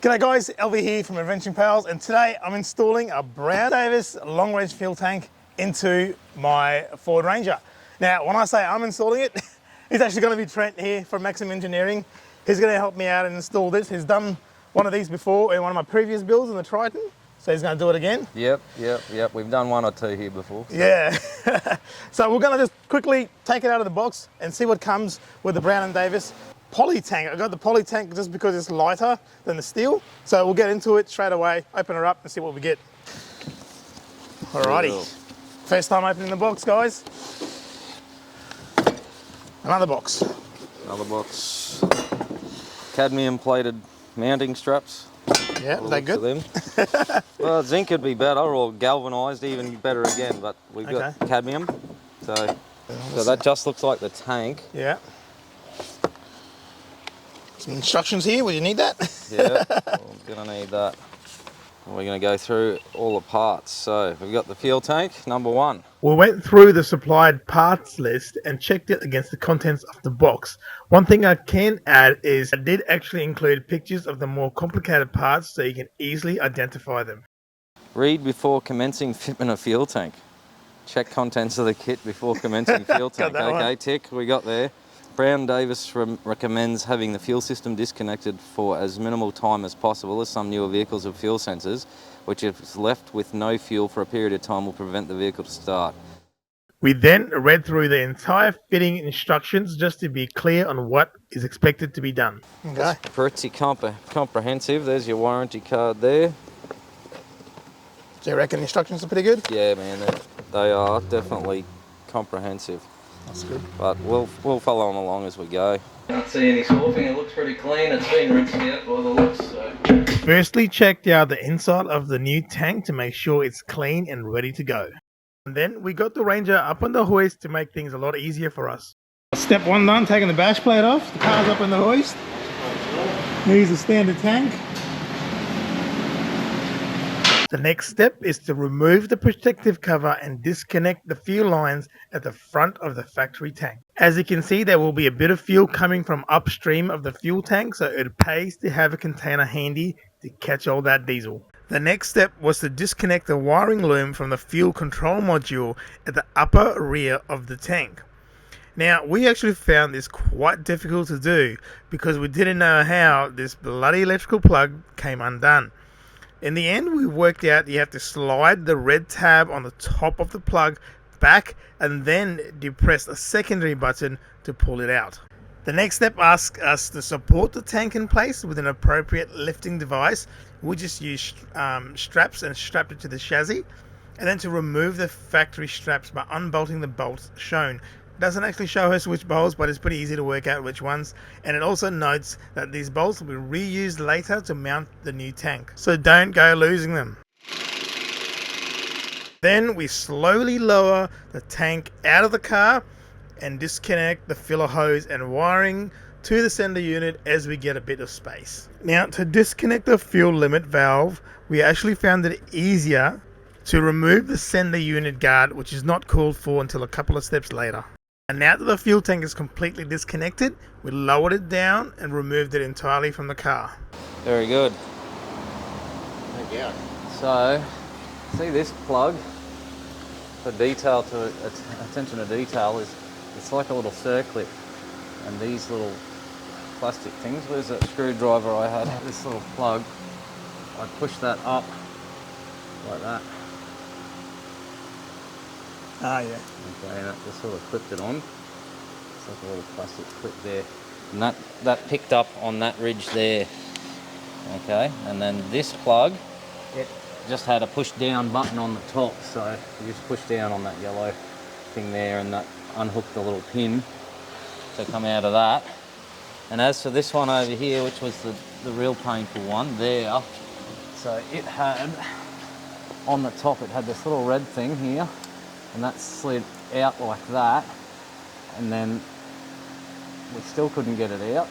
G'day guys, LV here from Adventuring Pals, and today I'm installing a Brown Davis long range fuel tank into my Ford Ranger. Now when I say I'm installing it, it's actually going to be Trent here from Maximum Engineering. He's going to help me out and install this. He's done one of these before in one of my previous builds in the Triton, so he's going to do it again. Yep. We've done one or two here before. So. Yeah. So we're going to just quickly take it out of the box and see what comes with the Brown & Davis poly tank. I got the poly tank just because it's lighter than the steel. So we'll get into it straight away, open her up and see what we get. Alrighty. Cool. First time opening the box, guys. Another box. Another box. Cadmium plated mounting straps. Yeah, they're good. Them. Well, zinc would be better, or galvanised even better again, but we've got cadmium. So that just looks like the tank. Yeah. Some instructions here, will you need that? Yeah, we're going to need that. We're going to go through all the parts. So we've got the fuel tank, number one. We went through the supplied parts list and checked it against the contents of the box. One thing I can add is I did actually include pictures of the more complicated parts so you can easily identify them. Read before commencing fitment of fuel tank. Check contents of the kit before commencing fuel tank. Okay, tick, we got there. Brown Davis recommends having the fuel system disconnected for as minimal time as possible, as some newer vehicles have fuel sensors, which if left with no fuel for a period of time will prevent the vehicle to start. We then read through the entire fitting instructions just to be clear on what is expected to be done. Okay. It's pretty comprehensive. There's your warranty card there. Do you reckon the instructions are pretty good? Yeah, man, they are definitely comprehensive. That's good. But we'll follow them along as we go. Can't see any swapping. It looks pretty clean. It's been rinsed out by the looks. So. Firstly, checked out the inside of the new tank to make sure it's clean and ready to go. And then we got the Ranger up on the hoist to make things a lot easier for us. Step one done, taking the bash plate off. The car's up on the hoist. Here's the standard tank. The next step is to remove the protective cover and disconnect the fuel lines at the front of the factory tank. As you can see, there will be a bit of fuel coming from upstream of the fuel tank, so it pays to have a container handy to catch all that diesel. The next step was to disconnect the wiring loom from the fuel control module at the upper rear of the tank. Now, we actually found this quite difficult to do because we didn't know how this bloody electrical plug came undone. In the end, we worked out you have to slide the red tab on the top of the plug back and then depress a secondary button to pull it out. The next step asks us to support the tank in place with an appropriate lifting device. We just used straps and strapped it to the chassis, and then to remove the factory straps by unbolting the bolts shown. It doesn't actually show us which bolts, but it's pretty easy to work out which ones, and it also notes that these bolts will be reused later to mount the new tank, so don't go losing them. Then we slowly lower the tank out of the car and disconnect the filler hose and wiring to the sender unit as we get a bit of space. Now, to disconnect the fuel limit valve, we actually found it easier to remove the sender unit guard, which is not called for until a couple of steps later. And now that the fuel tank is completely disconnected, we lowered it down and removed it entirely from the car. Very good. Thank you. So, see this plug? For detail, to attention to detail, is it's like a little circlip, and these little plastic things. Where's that screwdriver I had? This little plug. I push that up like that. Ah, yeah. Okay, and that just sort of clipped it on. It's like a little plastic clip there. And that picked up on that ridge there. Okay, and then this plug, it just had a push down button on the top. So you just push down on that yellow thing there, and that unhooked the little pin to come out of that. And as for this one over here, which was the real painful one there, so it had, on the top, it had this little red thing here, and that slid out like that, and then we still couldn't get it out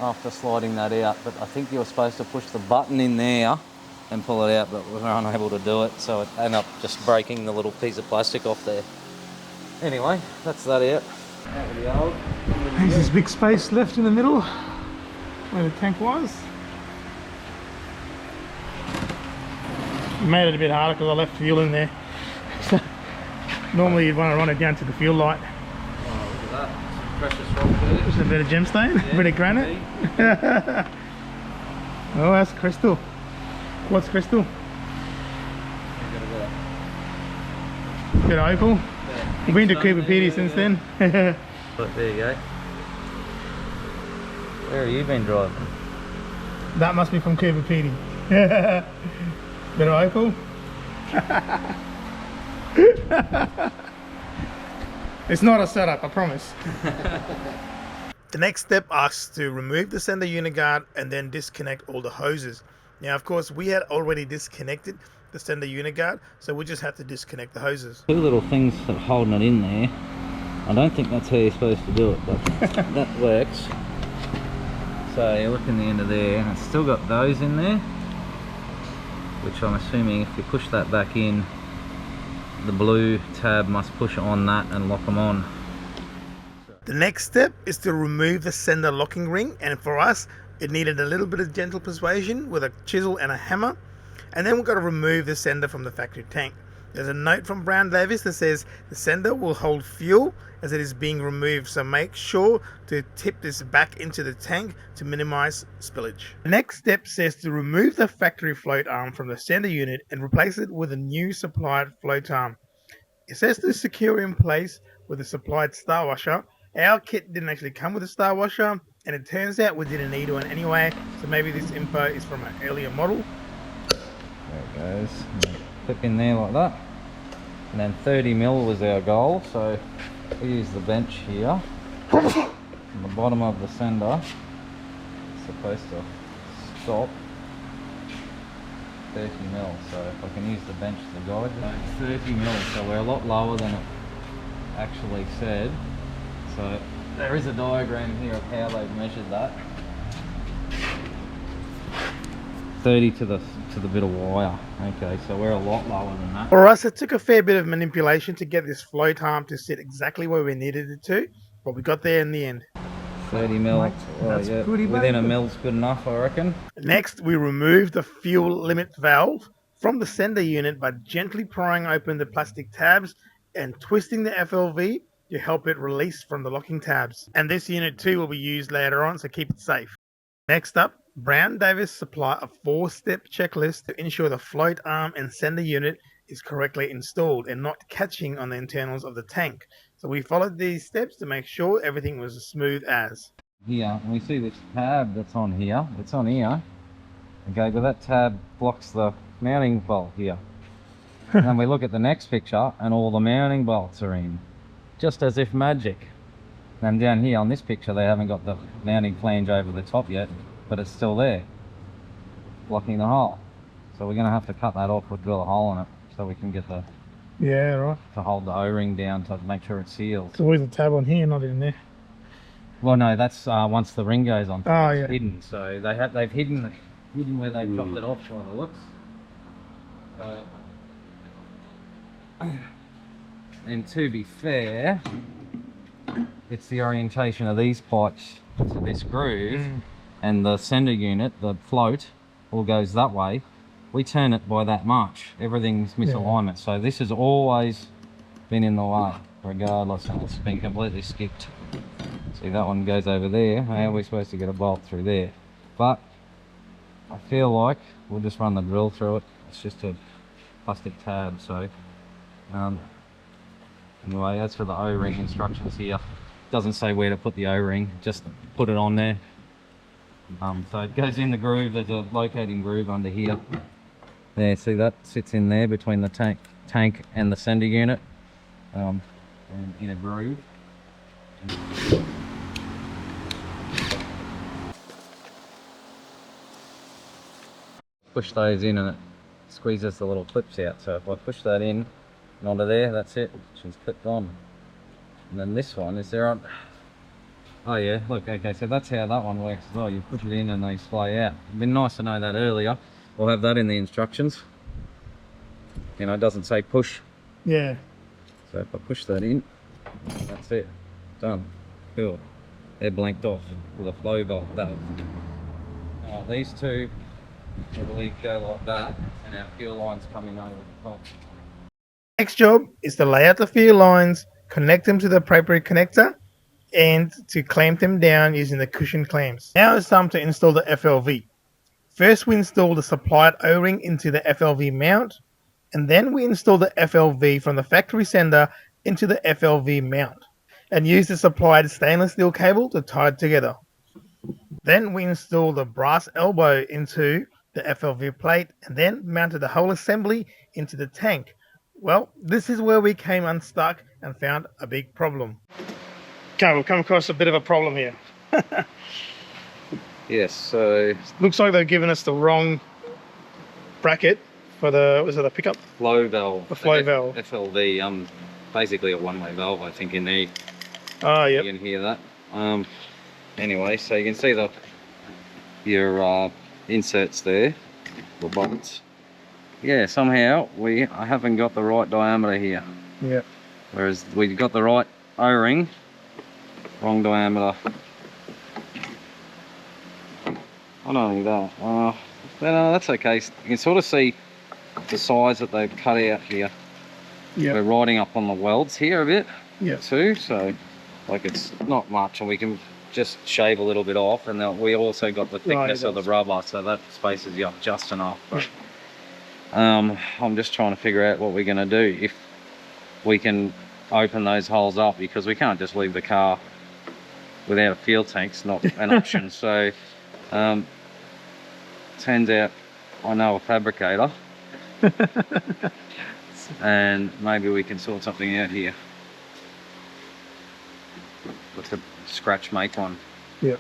after sliding that out. But I think you were supposed to push the button in there and pull it out, but we were unable to do it, so it ended up just breaking the little piece of plastic off there. Anyway, that's that out. Out with the old. There's this big space left in the middle where the tank was. Made it a bit harder because I left fuel in there. So, normally you'd want to run it down to the fuel light. Oh, look at that. Some precious rock there. Just a bit of gemstone, Yeah, a bit of granite. Oh, that's crystal. What's crystal? Bit of opal. Yeah, We've been to stone Cooper there, Pedy yeah, since yeah. then. Look, there you go. Where have you been driving? That must be from Cooper Pedy. Bit of opal. It's not a setup, I promise. The next step asks to remove the sender unit guard and then disconnect all the hoses. Now, of course, we had already disconnected the sender unit guard, so we just have to disconnect the hoses. Two little things that are holding it in there. I don't think that's how you're supposed to do it, but that works. So you look in the end of there, and it's still got those in there, which I'm assuming if you push that back in, the blue tab must push on that and lock them on. The next step is to remove the sender locking ring, and for us it needed a little bit of gentle persuasion with a chisel and a hammer, and then we've got to remove the sender from the factory tank. There's a note from Brown Davis that says the sender will hold fuel as it is being removed, so make sure to tip this back into the tank to minimize spillage. The next step says to remove the factory float arm from the sender unit and replace it with a new supplied float arm. It says to secure in place with a supplied star washer. Our kit didn't actually come with a star washer, and it turns out we didn't need one anyway, so maybe this info is from an earlier model. There it goes. Clip in there like that. And then 30mm was our goal, so we use the bench here. On the bottom of the sender, it's supposed to stop 30mm, so if I can use the bench as a guide. So 30mm, so we're a lot lower than it actually said. So there is a diagram here of how they've measured that. 30 to the bit of wire. Okay, so we're a lot lower than that. For us, it took a fair bit of manipulation to get this float arm to sit exactly where we needed it to, but we got there in the end. 30mm, That's yeah, pretty within bad. a mill's good enough, I reckon. Next, we remove the fuel limit valve from the sender unit by gently prying open the plastic tabs and twisting the FLV to help it release from the locking tabs. And this unit too will be used later on, so keep it safe. Next up, Brown Davis supply a 4-step checklist to ensure the float arm and sender unit is correctly installed and not catching on the internals of the tank. So we followed these steps to make sure everything was as smooth as. Here, and we see this tab that's on here. It's on here. Okay, but that tab blocks the mounting bolt here. And then we look at the next picture and all the mounting bolts are in. Just as if magic. And down here on this picture they haven't got the mounting flange over the top yet, but it's still there, blocking the hole. So we're going to have to cut that off or drill a hole in it so we can get the, Yeah, right. to hold the O-ring down to make sure it's sealed. There's always a tab on here, not in there. Well, no, that's once the ring goes on. Oh, it's yeah. hidden. So they've hidden where they chopped it off by the looks. And to be fair, it's the orientation of these pipes to this groove, and the sender unit, the float, all goes that way. We turn it by that much. Everything's misalignment. So this has always been in the way, regardless, and it's been completely skipped. See, that one goes over there. How are we supposed to get a bolt through there? But I feel like we'll just run the drill through it. It's just a plastic tab, so anyway, as for the O-ring instructions here, doesn't say where to put the O-ring, just put it on there. So it goes in the groove. There's a locating groove under here. There, see that sits in there between the tank and the sender unit, and in a groove. Push those in and it squeezes the little clips out. So if I push that in and onto there, that's it. She's clipped on. And then this one is there on. Oh yeah, look, okay, so that's how that one works as well. You push it in and they splay out. It'd been nice to know that earlier. We'll have that in the instructions. You know, it doesn't say push. Yeah. So if I push that in, that's it. Done. Cool. They're blanked off with a flow valve. These two we go like that, and our fuel line's coming over the top. Next job is to lay out the fuel lines, connect them to the appropriate connector, and to clamp them down using the cushion clamps. Now it's time to install the FLV. First we install the supplied O-ring into the FLV mount, and then we install the FLV from the factory sender into the FLV mount, and use the supplied stainless steel cable to tie it together. Then we install the brass elbow into the FLV plate, and then mounted the whole assembly into the tank. Well, this is where we came unstuck and found a big problem. Okay, we've come across a bit of a problem here. Yes, so Looks like they've given us the wrong bracket for the, was it a pickup? flow valve. The flow valve. FLV, basically a one-way valve, I think, in there. Oh, You yep. can hear that. Anyway, so you can see your inserts there, the bolts. Yeah, somehow I haven't got the right diameter here. Yeah. Whereas we got the right O-ring, wrong diameter. I don't think that. No, that's okay. You can sort of see the size that they've cut out here. Yeah. We're riding up on the welds here a bit, Yeah. too. So, like, it's not much, and we can just shave a little bit off. And then we also got the thickness of the rubber, so that spaces you up just enough. But I'm just trying to figure out what we're going to do if we can open those holes up, because we can't just leave the car without a fuel tank. It's not an option. So turns out I know a fabricator and maybe we can sort something out here. Let's scratch make one. Yeah.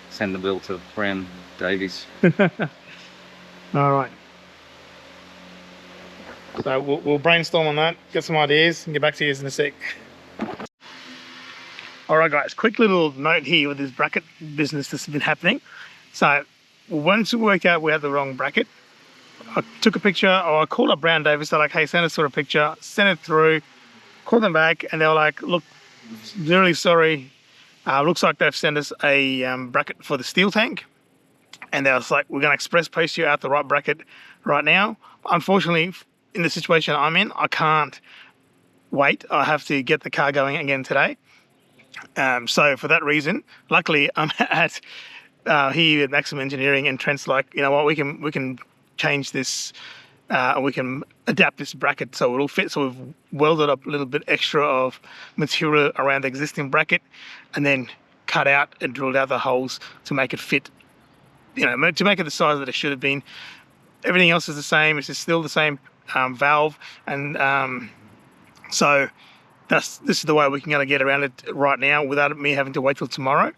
Send the bill to Brown Davies. All right. So we'll brainstorm on that, get some ideas, and get back to you in a sec. All right, guys, quick little note here with this bracket business that's been happening. So once we worked out we had the wrong bracket, I took a picture, or I called up Brown Davis. They're like, hey, send us sort of picture, send it through, called them back, and they were like, look, really sorry. Looks like they've sent us a bracket for the steel tank. And they was like, we're going to express post you out the right bracket right now. Unfortunately, in the situation I'm in, I can't wait. I have to get the car going again today. So for that reason, luckily I'm at here at Maximum Engineering, and Trent's like, you know what, we can change this, we can adapt this bracket so it'll fit. So we've welded up a little bit extra of material around the existing bracket, and then cut out and drilled out the holes to make it fit, you know, to make it the size that it should have been. Everything else is the same. It's still the same valve, and so this is the way we can get around it right now without me having to wait till tomorrow.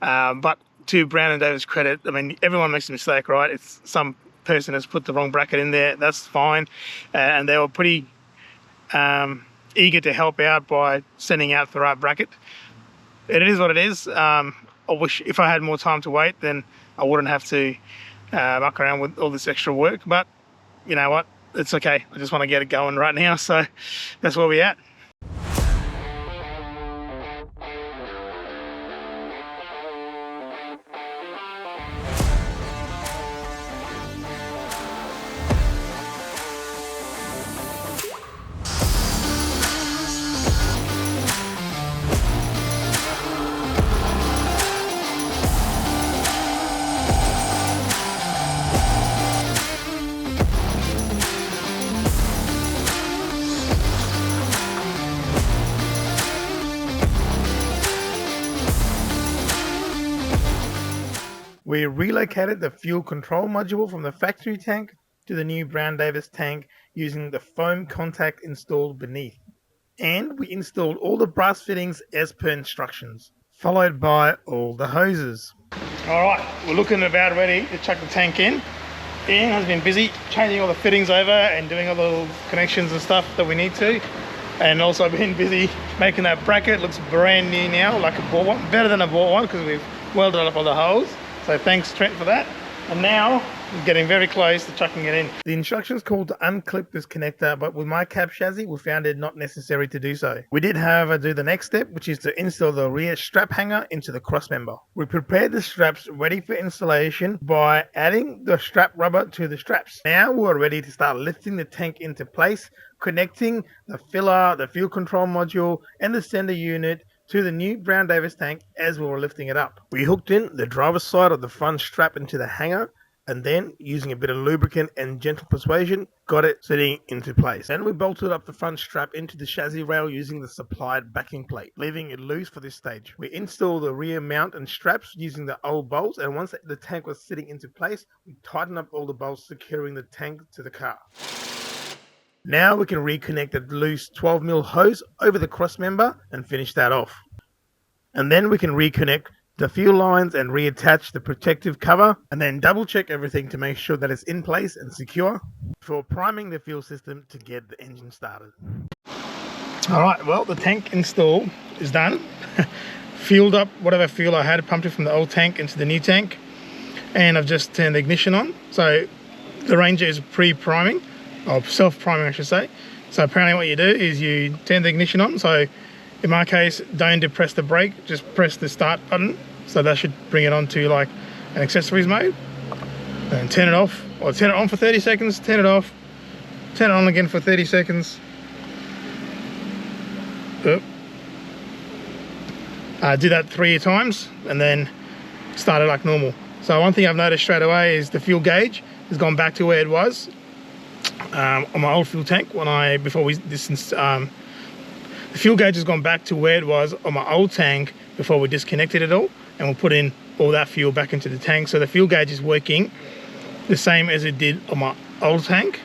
But to Brown and Davis' credit, I mean, everyone makes a mistake, right? It's some person has put the wrong bracket in there. That's fine, and they were pretty eager to help out by sending out the right bracket. It is what it is. I wish if I had more time to wait, then I wouldn't have to muck around with all this extra work. But you know what? It's okay. I just want to get it going right now. So that's where we're at. We relocated the fuel control module from the factory tank to the new Brown Davis tank using the foam contact installed beneath. And we installed all the brass fittings as per instructions, followed by all the hoses. Alright, we're looking about ready to chuck the tank in. Ian has been busy changing all the fittings over and doing all the little connections and stuff that we need to. And also been busy making that bracket. Looks brand new now, like a bought one. Better than I bought one because we've welded up all the holes. So thanks Trent for that. And now we're getting very close to chucking it in. The instructions called to unclip this connector, but with my cab chassis, we found it not necessary to do so. We did, however, do the next step, which is to install the rear strap hanger into the cross member. We prepared the straps ready for installation by adding the strap rubber to the straps. Now we're ready to start lifting the tank into place, connecting the filler, the fuel control module, and the sender unit to the new Brown Davis tank as we were lifting it up. We hooked in the driver's side of the front strap into the hanger, and then, using a bit of lubricant and gentle persuasion, got it sitting into place. Then we bolted up the front strap into the chassis rail using the supplied backing plate, leaving it loose for this stage. We installed the rear mount and straps using the old bolts, and once the tank was sitting into place, we tightened up all the bolts securing the tank to the car. Now we can reconnect the loose 12mm hose over the cross member and finish that off. And then we can reconnect the fuel lines and reattach the protective cover, and then double check everything to make sure that it's in place and secure before priming the fuel system to get the engine started. Alright, well, the tank install is done. Fueled up whatever fuel I had, pumped it from the old tank into the new tank, and I've just turned the ignition on. So the Ranger is pre-priming, or self-priming I should say. So apparently what you do is you turn the ignition on. So in my case, don't depress the brake, just press the start button. So that should bring it on to like an accessories mode. And turn it off, or turn it on for 30 seconds, turn it off, turn it on again for 30 seconds. Do that 3 times and then start it like normal. So one thing I've noticed straight away is the fuel gauge has gone back to where it was on my old fuel tank the fuel gauge has gone back to where it was on my old tank before we disconnected it all, and we'll put in all that fuel back into the tank. So the fuel gauge is working the same as it did on my old tank,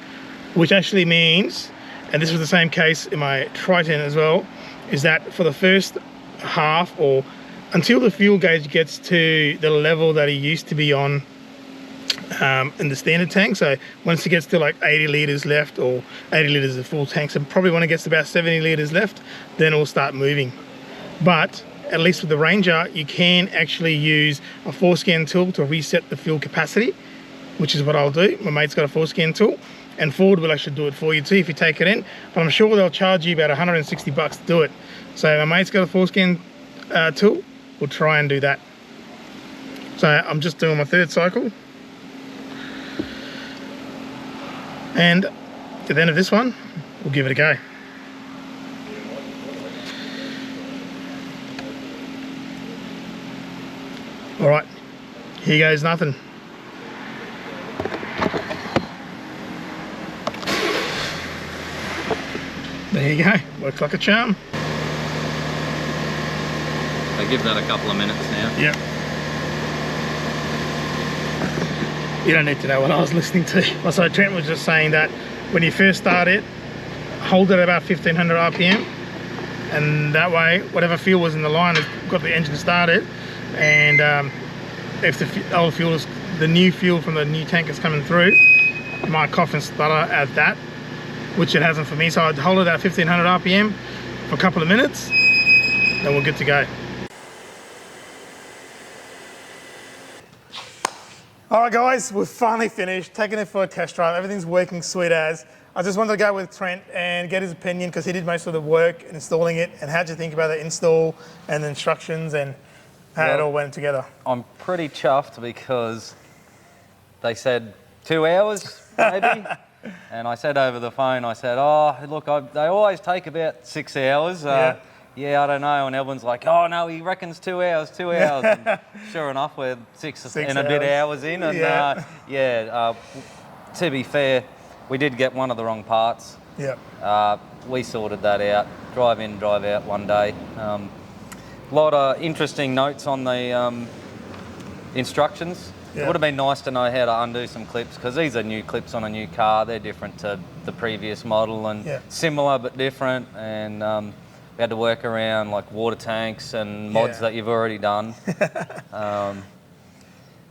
which actually means, and this was the same case in my Triton as well, is that for the first half, or until the fuel gauge gets to the level that it used to be on in the standard tank, so once it gets to like 80 litres left, or 80 litres of full tanks, and probably when it gets to about 70 litres left, then it will start moving. But at least with the Ranger, you can actually use a 4-scan tool to reset the fuel capacity, which is what I'll do. My mate's got a 4-scan tool, and Ford will actually do it for you too if you take it in, but I'm sure they'll charge you about 160 bucks to do it. So my mate's got a 4-scan tool, we'll try and do that. So I'm just doing my 3rd cycle, and at the end of this one, we'll give it a go. All right, here goes nothing. There you go, works like a charm. So give that a couple of minutes now. Yep. You don't need to know what I was listening to. Also, Trent was just saying that when you first start it, hold it at about 1500 RPM, and that way, whatever fuel was in the line has got the engine started, and if the old fuel is, the new fuel from the new tank is coming through, it might cough and stutter at that, which it hasn't for me. So I'd hold it at 1500 RPM for a couple of minutes, then we're good to go. All right guys, we've finally finished, taking it for a test drive. Everything's working sweet as. I just wanted to go with Trent and get his opinion, because he did most of the work installing it. And how'd you think about the install and the instructions and how it all went together? I'm pretty chuffed because they said 2 hours maybe. And I said over the phone, I said, oh, look, they always take about 6 hours. Yeah, I don't know. And everyone's like, oh, no, he reckons 2 hours, 2 hours. And sure enough, we're six and a bit hours in. And to be fair, we did get one of the wrong parts. Yeah. We sorted that out. Drive in, drive out one day. A lot of interesting notes on the instructions. It would have been nice to know how to undo some clips, because these are new clips on a new car. They're different to the previous model, and similar but different. And we had to work around like water tanks and mods that you've already done.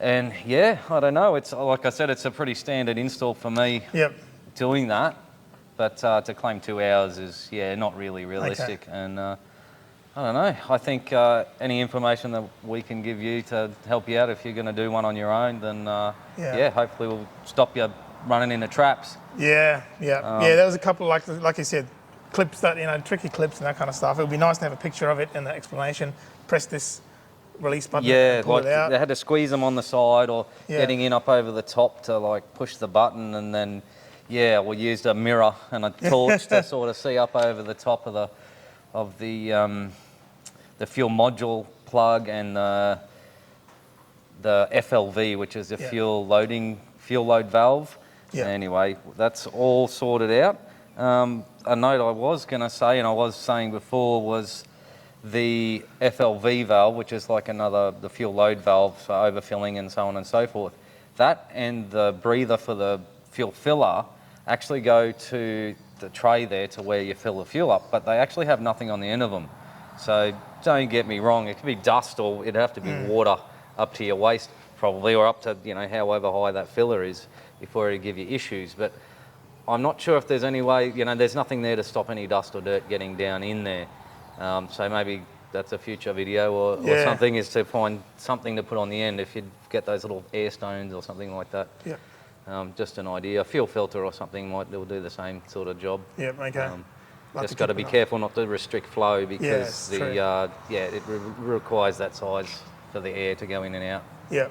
And yeah, I don't know. It's like I said, it's a pretty standard install for me doing that. But to claim 2 hours is not really realistic. Okay. And I don't know. I think any information that we can give you to help you out if you're going to do one on your own, then yeah, hopefully we'll stop you running into traps. Yeah. There was a couple, like you said, clips that, tricky clips and that kind of stuff. It would be nice to have a picture of it and the explanation. Press this release button. Yeah, and pull like it out. they had to squeeze them on the side or getting in up over the top to like push the button, and then we used a mirror and a torch to sort of see up over the top of the fuel module plug and the FLV, which is the fuel load valve. Yeah. Anyway, that's all sorted out. A note I was going to say, and I was saying before, was the FLV valve, which is like the fuel load valve for overfilling and so on and so forth. That and the breather for the fuel filler actually go to the tray there to where you fill the fuel up, but they actually have nothing on the end of them. So don't get me wrong, it could be dust or it'd have to be water up to your waist probably, or up to however high that filler is before it'd give you issues. But I'm not sure if there's any way, there's nothing there to stop any dust or dirt getting down in there. So maybe that's a future video or something, is to find something to put on the end if you get those little air stones or something like that. Yeah. Just an idea. A fuel filter or something will do the same sort of job. Yeah, okay. Just got to be careful not to restrict flow, because it requires that size for the air to go in and out. Yeah.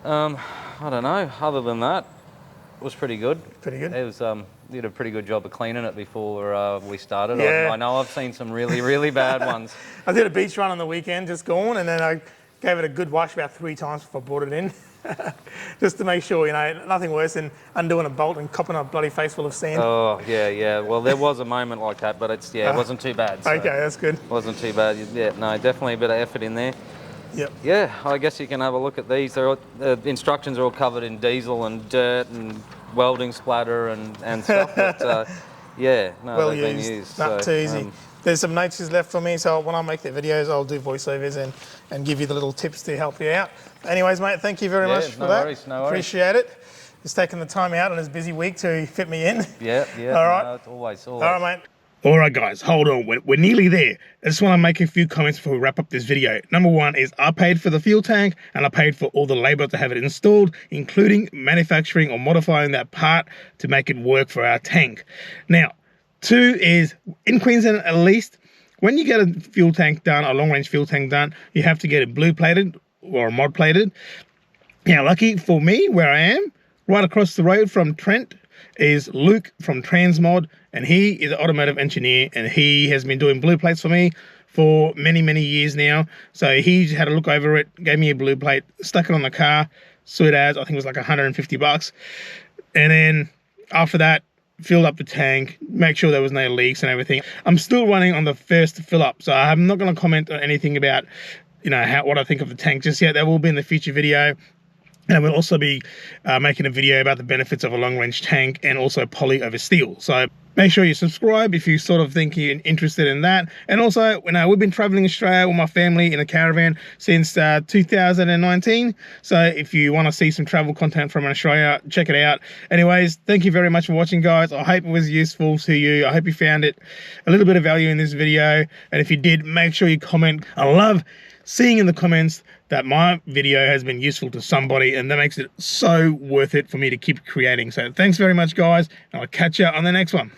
I don't know. Other than that, it was pretty good. Pretty good. It was did a pretty good job of cleaning it before we started. Yeah. I know I've seen some really, really bad ones. I did a beach run on the weekend, just gone, and then I gave it a good wash about 3 times before I brought it in. Just to make sure, nothing worse than undoing a bolt and copping a bloody face full of sand. Oh, yeah. Well, there was a moment like that, but it wasn't too bad. So okay, that's good. Wasn't too bad. Yeah, no, definitely a bit of effort in there. Yep. Yeah, I guess you can have a look at these. The instructions are all covered in diesel and dirt and welding splatter and stuff. But they've been used. Not too easy. There's some notes left for me, so when I make the videos, I'll do voiceovers and give you the little tips to help you out. Anyways, mate, thank you very much for that. Worries, no worries. Appreciate it. Just taking the time out on this busy week to fit me in. Yeah. All right. No, it's always. All right, mate. All right, guys, hold on. We're nearly there. I just want to make a few comments before we wrap up this video. Number one is I paid for the fuel tank and I paid for all the labor to have it installed, including manufacturing or modifying that part to make it work for our tank. Now, 2 is, in Queensland at least, when you get a fuel tank done, a long-range fuel tank done, you have to get it blue-plated or mod-plated. Now, lucky for me, where I am, right across the road from Trent is Luke from Transmod, and he is an automotive engineer, and he has been doing blue plates for me for many, many years now. So he had a look over it, gave me a blue plate, stuck it on the car, sweet as, I think it was like $150. And then after that, filled up the tank, make sure there was no leaks and everything. I'm still running on the first fill up, so I'm not going to comment on anything about what I think of the tank just yet. That will be in the future video. And I will also be making a video about the benefits of a long-range tank and also poly over steel. So make sure you subscribe if you sort of think you're interested in that. And also, we've been traveling Australia with my family in a caravan since 2019. So if you want to see some travel content from Australia, check it out. Anyways, thank you very much for watching, guys. I hope it was useful to you. I hope you found it a little bit of value in this video. And if you did, make sure you comment. I love seeing in the comments that my video has been useful to somebody, and that makes it so worth it for me to keep creating. So thanks very much, guys, and I'll catch you on the next one.